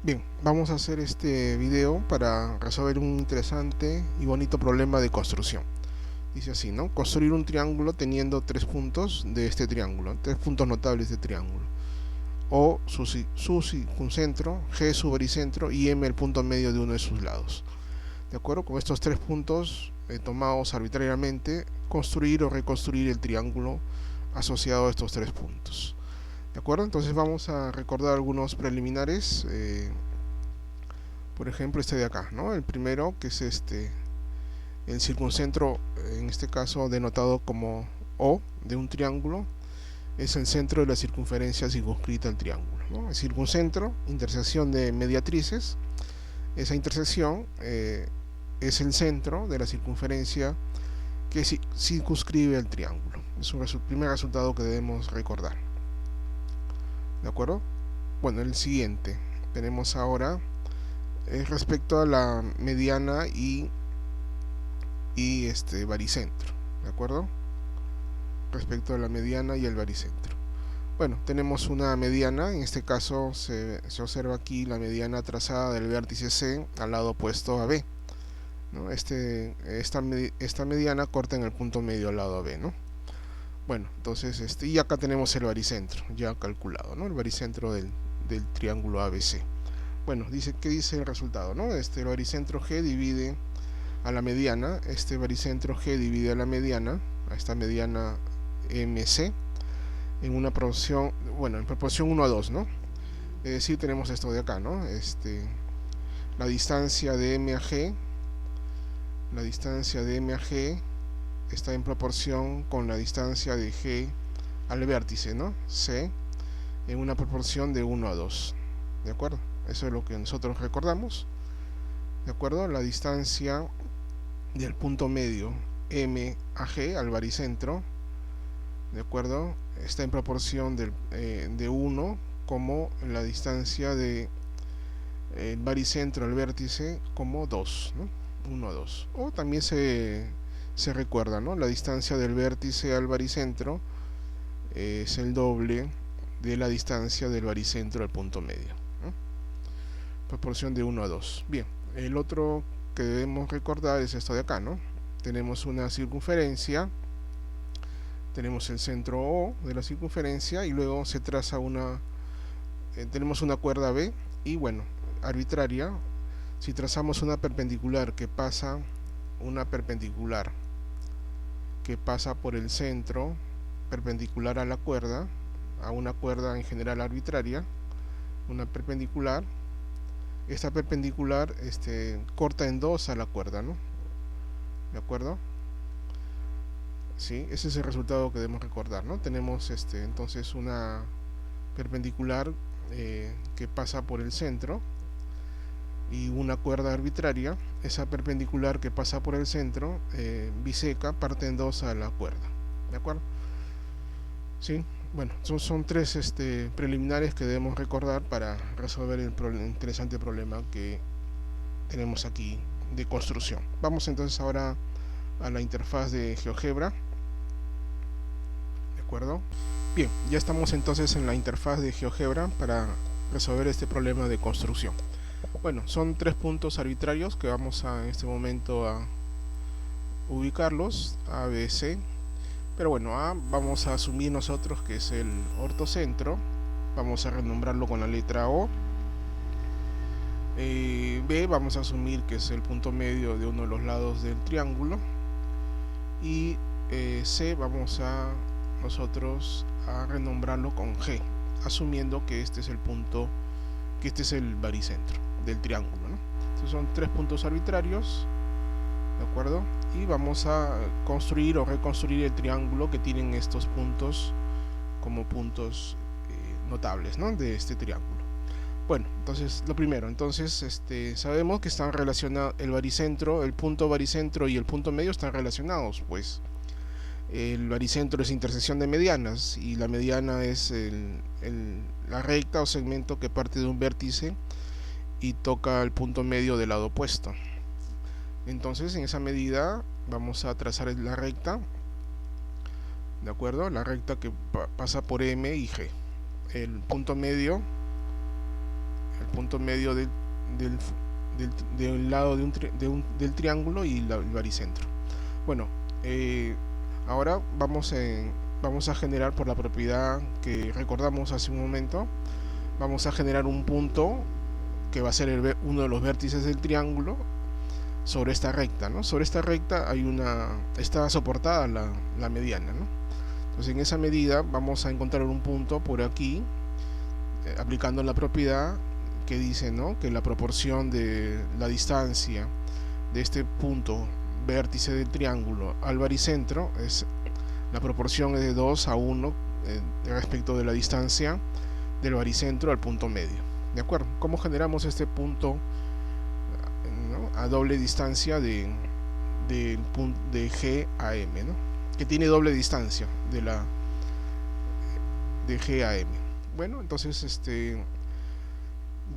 Bien, vamos a hacer este video para resolver un interesante y bonito problema de construcción. Dice así, ¿no? Construir un triángulo teniendo tres puntos de este triángulo, tres puntos notables de triángulo. O su circuncentro, G su baricentro y M el punto medio de uno de sus lados. De acuerdo con estos tres puntos tomados arbitrariamente, construir o reconstruir el triángulo asociado a estos tres puntos. ¿De acuerdo? Entonces vamos a recordar algunos preliminares. Por ejemplo, este de acá, ¿no? El primero, que es el circuncentro, en este caso denotado como O de un triángulo, es el centro de la circunferencia circunscrita al triángulo, ¿no? El circuncentro, intersección de mediatrices, esa intersección es el centro de la circunferencia que circunscribe al triángulo. Es un primer resultado que debemos recordar. ¿De acuerdo? Bueno, el siguiente. Tenemos ahora respecto a la mediana y baricentro, ¿de acuerdo? Respecto a la mediana y el baricentro. Bueno, tenemos una mediana, en este caso se observa aquí la mediana trazada del vértice C al lado opuesto a B, ¿no? Esta mediana corta en el punto medio al lado B, ¿no? Bueno, entonces y acá tenemos el baricentro ya calculado, ¿no? El baricentro del triángulo ABC. Bueno, ¿qué dice el resultado, no? El baricentro G divide a la mediana, este baricentro G divide a la mediana, a esta mediana MC, en una proporción, bueno, en proporción 1 a 2, ¿no? Es decir, tenemos esto de acá, ¿no? La distancia de M a G, la distancia de M a G está en proporción con la distancia de G al vértice, ¿no? C, en una proporción de 1 a 2, ¿de acuerdo? Eso es lo que nosotros recordamos, ¿de acuerdo? La distancia del punto medio M a G al baricentro, ¿de acuerdo? Está en proporción de 1 como la distancia de el baricentro al vértice como 2, ¿no? 1 a 2. O también se recuerda, ¿no? La distancia del vértice al baricentro es el doble de la distancia del baricentro al punto medio, ¿no? Proporción de 1 a 2. Bien, el otro que debemos recordar es esto de acá, ¿no? Tenemos una circunferencia, tenemos el centro O de la circunferencia y luego se traza tenemos una cuerda B y bueno, arbitraria, si trazamos una perpendicular que pasa por el centro perpendicular a la cuerda, a una cuerda en general arbitraria, una perpendicular, esta perpendicular corta en dos a la cuerda, ¿no? ¿De acuerdo? ¿Sí? Ese es el resultado que debemos recordar, ¿no? Tenemos entonces una perpendicular que pasa por el centro y una cuerda arbitraria. Esa perpendicular que pasa por el centro biseca, parte en dos a la cuerda, ¿de acuerdo? ¿Sí? Bueno, son tres preliminares que debemos recordar para resolver el interesante problema que tenemos aquí de construcción. Vamos entonces ahora a la interfaz de GeoGebra, ¿de acuerdo? Bien, ya estamos entonces en la interfaz de GeoGebra para resolver este problema de construcción. Bueno, son tres puntos arbitrarios que vamos en este momento a ubicarlos, A, B, C. Pero bueno, A vamos a asumir nosotros que es el ortocentro, vamos a renombrarlo con la letra O. B vamos a asumir que es el punto medio de uno de los lados del triángulo. Y C vamos a nosotros a renombrarlo con G, asumiendo que este es el punto, que este es el baricentro del triángulo, ¿no? Entonces son tres puntos arbitrarios, ¿de acuerdo? Y vamos a construir o reconstruir el triángulo que tienen estos puntos como puntos notables, ¿no? De este triángulo. Bueno, entonces lo primero, entonces sabemos que están relacionados el baricentro, el punto baricentro y el punto medio están relacionados, pues el baricentro es intersección de medianas y la mediana es la recta o segmento que parte de un vértice y toca el punto medio del lado opuesto. Entonces en esa medida vamos a trazar la recta, ¿de acuerdo? La recta que pasa por M y G. El punto medio el punto medio del, del lado del triángulo y el baricentro. Bueno, ahora vamos a generar, por la propiedad que recordamos hace un momento, vamos a generar un punto que va a ser uno de los vértices del triángulo sobre esta recta, ¿no? Sobre esta recta está soportada la mediana, ¿no? Entonces en esa medida vamos a encontrar un punto por aquí, aplicando la propiedad que dice, ¿no?, que la proporción de la distancia de este punto vértice del triángulo al baricentro la proporción es de 2 a 1 respecto de la distancia del baricentro al punto medio. ¿De acuerdo? ¿Cómo generamos este punto, ¿no?, a doble distancia de G a M, ¿no?, que tiene doble distancia de G a M? Bueno, entonces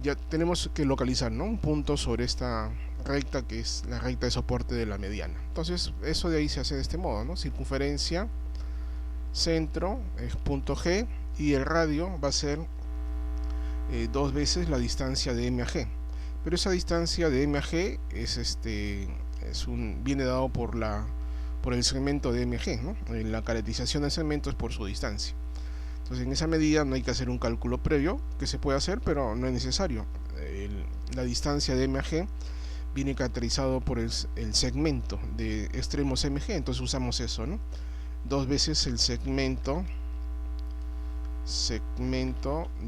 ya tenemos que localizar, ¿no?, un punto sobre esta recta, que es la recta de soporte de la mediana. Entonces eso de ahí se hace de este modo, ¿no? Circunferencia, centro es punto G, y el radio va a ser 2 veces la distancia de M a G. Pero esa distancia de M a G viene dado por el segmento de M a G, ¿no? La caracterización del segmento es por su distancia. Entonces en esa medida no hay que hacer un cálculo previo, que se puede hacer pero no es necesario. La distancia de M a G viene caracterizado por el segmento de extremos MG, entonces usamos eso, ¿no? 2 veces el segmento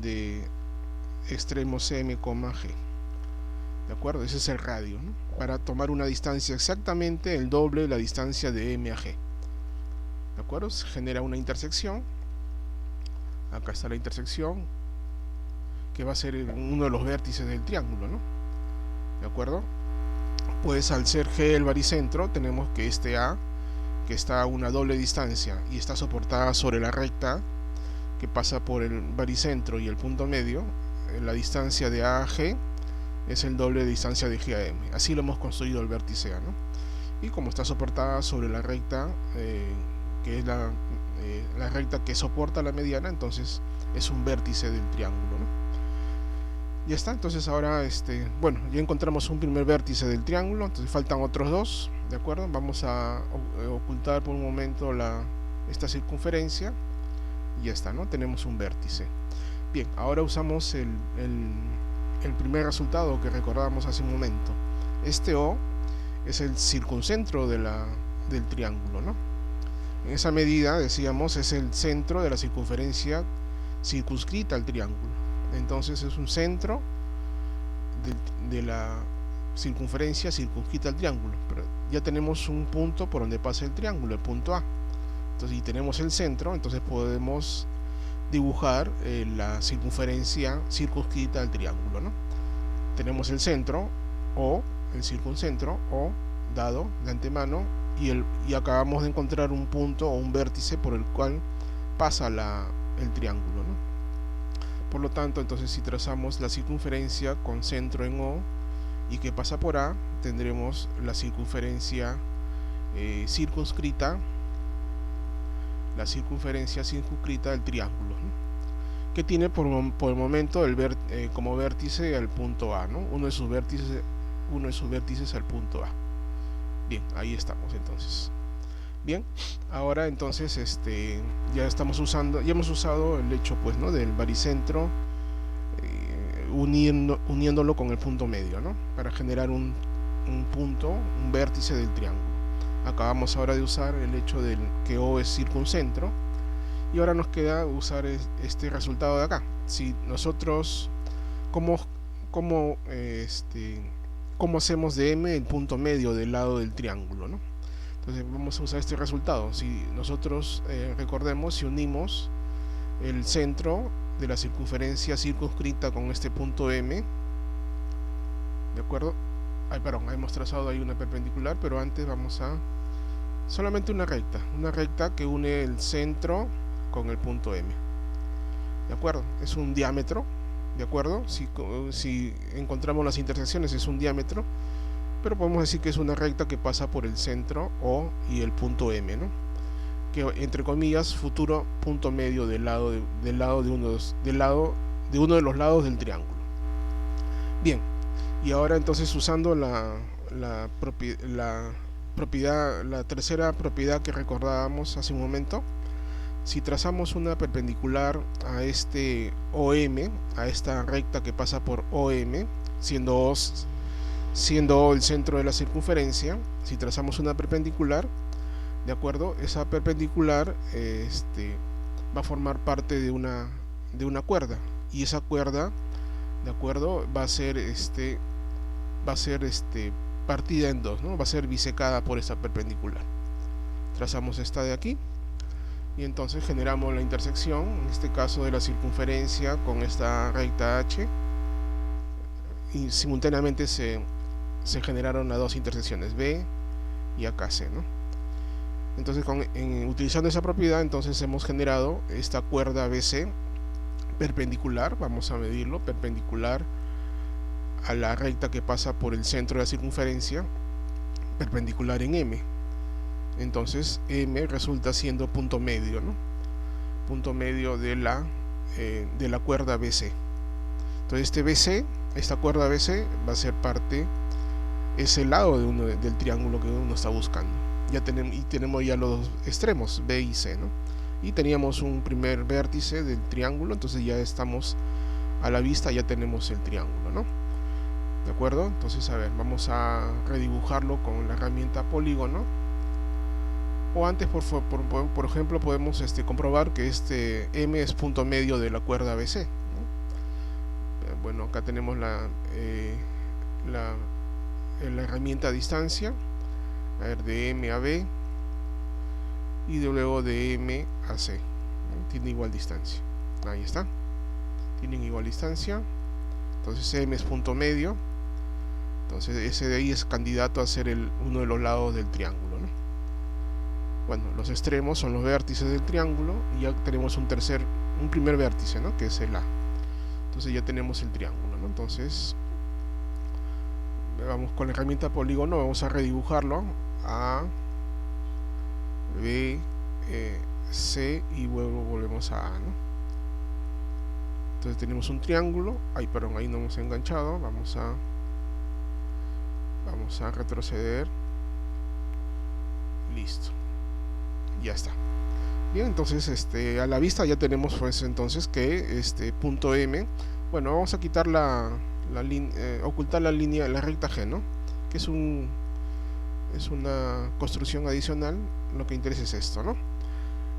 de extremos M, G. ¿De acuerdo? Ese es el radio, ¿no?, para tomar una distancia exactamente el doble de la distancia de M a G. ¿De acuerdo? Se genera una intersección. Acá está la intersección, que va a ser uno de los vértices del triángulo, ¿no? ¿De acuerdo? Pues al ser G el baricentro, tenemos que este A, que está a una doble distancia y está soportada sobre la recta que pasa por el baricentro y el punto medio, la distancia de A a G es el doble de distancia de G a M. Así lo hemos construido el vértice A, ¿no? Y como está soportada sobre la recta, que es la recta que soporta la mediana, entonces es un vértice del triángulo, ¿no? Ya está. Entonces ahora bueno, ya encontramos un primer vértice del triángulo, entonces faltan otros dos. ¿De acuerdo? Vamos a ocultar por un momento esta circunferencia y ya está, ¿no? Tenemos un vértice. Bien, ahora usamos el primer resultado que recordábamos hace un momento. Este O es el circuncentro del triángulo, ¿no? En esa medida, decíamos, es el centro de la circunferencia circunscrita al triángulo. Entonces es un centro de la circunferencia circunscrita al triángulo. Pero ya tenemos un punto por donde pasa el triángulo, el punto A. Entonces, si tenemos el centro, entonces podemos dibujar la circunferencia circunscrita al triángulo, ¿no? Tenemos el centro o el circuncentro o dado de antemano, y acabamos de encontrar un punto o un vértice por el cual pasa el triángulo, ¿no? Por lo tanto, entonces si trazamos la circunferencia con centro en O y que pasa por A, tendremos la circunferencia circunscrita del triángulo, ¿no?, que tiene por el momento como vértice al punto A, ¿no? Uno de sus vértices al punto A. Bien, ahí estamos entonces. Bien, ahora entonces ya hemos usado el hecho, pues, ¿no?, del baricentro, uniéndolo con el punto medio, ¿no?, para generar un vértice del triángulo. Acabamos ahora de usar el hecho de que O es circuncentro, y ahora nos queda usar este resultado de acá. Si nosotros, ¿cómo hacemos de M el punto medio del lado del triángulo, ¿no? Entonces vamos a usar este resultado. Si nosotros, recordemos, si unimos el centro de la circunferencia circunscrita con este punto M, ¿de acuerdo? Perdón, hemos trazado ahí una perpendicular, pero antes vamos a solamente una recta que une el centro con el punto M. ¿De acuerdo? Es un diámetro. ¿De acuerdo? Si encontramos las intersecciones, es un diámetro, pero podemos decir que es una recta que pasa por el centro O y el punto M, ¿no?, que, entre comillas, futuro punto medio del lado de uno de los lados del triángulo. Bien, y ahora entonces usando la tercera propiedad que recordábamos hace un momento, si trazamos una perpendicular a este OM, a esta recta que pasa por OM, siendo O el centro de la circunferencia, si trazamos una perpendicular, ¿de acuerdo? Esa perpendicular va a formar parte de una cuerda, y esa cuerda, ¿de acuerdo? Va a ser partida en dos, ¿no? Va a ser bisecada por esa perpendicular. Trazamos esta de aquí y entonces generamos la intersección, en este caso de la circunferencia con esta recta H, y simultáneamente se generaron las dos intersecciones B y acá C, ¿no? Entonces utilizando esa propiedad, entonces hemos generado esta cuerda BC perpendicular, vamos a medirlo, perpendicular a la recta que pasa por el centro de la circunferencia, perpendicular en M. Entonces M resulta siendo punto medio, ¿no? Punto medio de la cuerda BC. Entonces esta cuerda BC va a ser parte, es el lado del triángulo que uno está buscando. Tenemos ya los extremos B y C, ¿no? Y teníamos un primer vértice del triángulo, entonces ya estamos a la vista, ya tenemos el triángulo, ¿no? ¿De acuerdo? Entonces, a ver, vamos a redibujarlo con la herramienta polígono. O antes, por ejemplo, podemos comprobar que este M es punto medio de la cuerda BC, ¿no? Bueno, acá tenemos la herramienta a distancia, a ver, de M a B y luego de M a C, ¿no? Tiene igual distancia. Ahí está. Tienen igual distancia. Entonces M es punto medio. Entonces ese de ahí es candidato a ser uno de los lados del triángulo, ¿no? Bueno, los extremos son los vértices del triángulo y ya tenemos un primer vértice, ¿no? Que es el A. Entonces ya tenemos el triángulo, ¿no? Entonces vamos con la herramienta polígono, vamos a redibujarlo A, B, C y luego volvemos a A, ¿no? Entonces tenemos un triángulo. Ay, perdón, ahí no hemos enganchado. Vamos a retroceder. Listo, ya está. Bien, entonces a la vista ya tenemos pues entonces que punto M, bueno, vamos a quitar ocultar la línea, la recta G, ¿no? Que es una construcción adicional. Lo que interesa es esto, ¿no?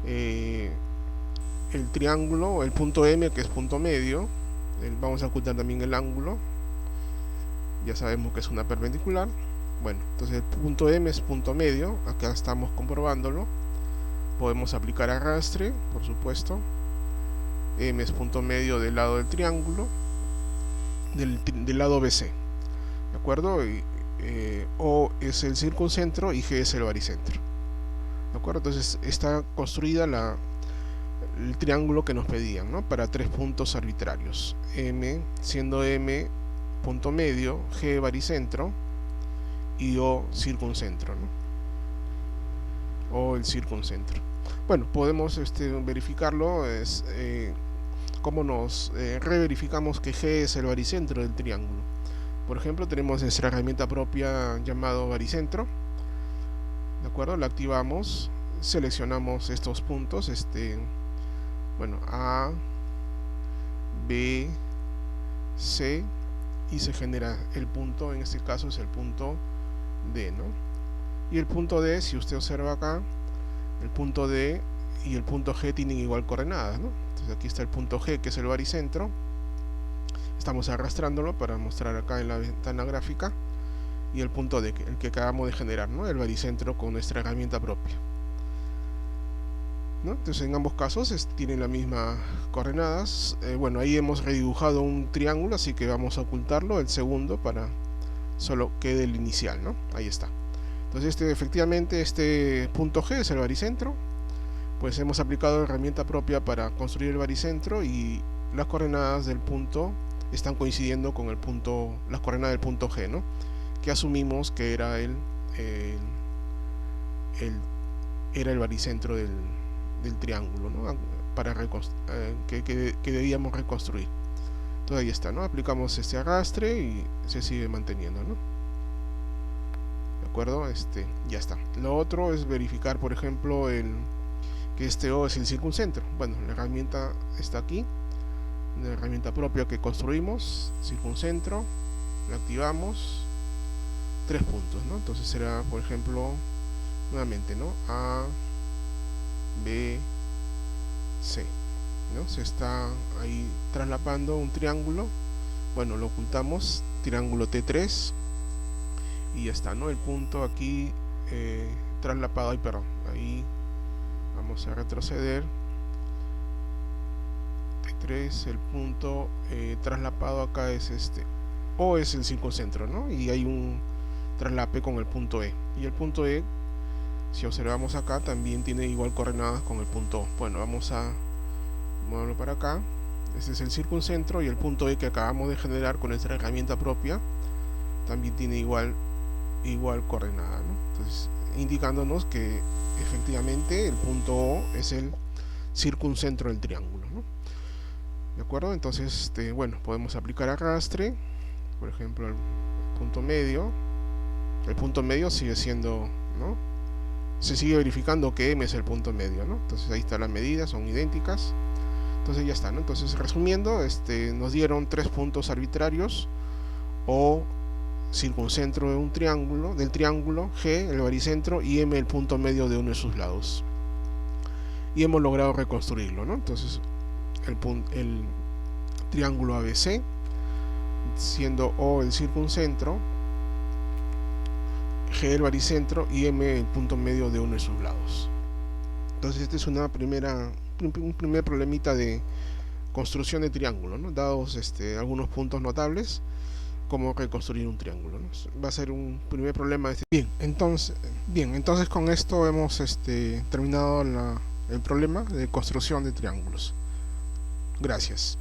El triángulo, el punto M, que es punto medio, vamos a ocultar también el ángulo. Ya sabemos que es una perpendicular. Bueno, entonces el punto M es punto medio, acá estamos comprobándolo. Podemos aplicar arrastre, por supuesto. M es punto medio del lado del triángulo, del lado BC, ¿de acuerdo? O es el circuncentro y G es el baricentro, ¿de acuerdo? Entonces está construida el triángulo que nos pedían, ¿no? Para tres puntos arbitrarios. M, siendo M punto medio, G baricentro y O circuncentro, ¿no? O el circuncentro. Bueno, podemos verificarlo. Cómo nos reverificamos que G es el baricentro del triángulo. Por ejemplo, tenemos nuestra herramienta propia llamado baricentro, ¿de acuerdo? La activamos, seleccionamos estos puntos, bueno, A, B, C, y se genera el punto, en este caso es el punto D, ¿no? Y el punto D, si usted observa acá, el punto D y el punto G tienen igual coordenadas, ¿no? Entonces aquí está el punto G, que es el baricentro. Estamos arrastrándolo para mostrar acá en la ventana gráfica. Y el punto D, el que acabamos de generar, ¿no? El baricentro con nuestra herramienta propia, ¿no? Entonces en ambos casos tienen las mismas coordenadas. Bueno, ahí hemos redibujado un triángulo, así que vamos a ocultarlo, el segundo, para solo quede el inicial, ¿no? Ahí está. Entonces efectivamente este punto G es el baricentro. Pues hemos aplicado la herramienta propia para construir el baricentro y las coordenadas del punto están coincidiendo con las coordenadas del punto G, ¿no? Que asumimos que era el baricentro del triángulo, ¿no? Que debíamos reconstruir. Entonces ahí está, ¿no? Aplicamos este arrastre y se sigue manteniendo, ¿no? ¿De acuerdo? Ya está. Lo otro es verificar, por ejemplo, que este O es el circuncentro. Bueno, la herramienta está aquí, una herramienta propia que construimos, circuncentro, la activamos, 3 puntos, ¿no? Entonces será, por ejemplo, nuevamente, ¿no? A, B, C, ¿no? Se está ahí traslapando un triángulo. Bueno, lo ocultamos, triángulo T3, y ya está, ¿no? El punto aquí traslapado, ahí, perdón, ahí vamos a retroceder. T3, el punto traslapado acá es O es el circuncentro, ¿no? Y hay un traslape con el punto E. Y el punto E, si observamos acá, también tiene igual coordenadas con el punto O. Bueno, vamos a moverlo para acá. Este es el circuncentro, y el punto E que acabamos de generar con nuestra herramienta propia también tiene igual coordenada, ¿no? Entonces, indicándonos que efectivamente el punto O es el circuncentro del triángulo, ¿no? ¿De acuerdo? Entonces, bueno, podemos aplicar arrastre, por ejemplo, el punto medio. El punto medio sigue siendo, ¿no? Se sigue verificando que M es el punto medio, ¿no? Entonces ahí está las medidas, son idénticas. Entonces ya está, ¿no? Entonces, resumiendo, nos dieron 3 puntos arbitrarios o circuncentro de un triángulo, del triángulo, G, el baricentro, y M, el punto medio de uno de sus lados. Y hemos logrado reconstruirlo, ¿no? Entonces, el triángulo ABC, siendo O el circuncentro, G el baricentro y M el punto medio de uno de sus lados. Entonces, este es un primer problemita de construcción de triángulo, ¿no? Dados algunos puntos notables, cómo reconstruir un triángulo, ¿no? Va a ser un primer problema. Bien, entonces con esto hemos terminado el problema de construcción de triángulos. Gracias.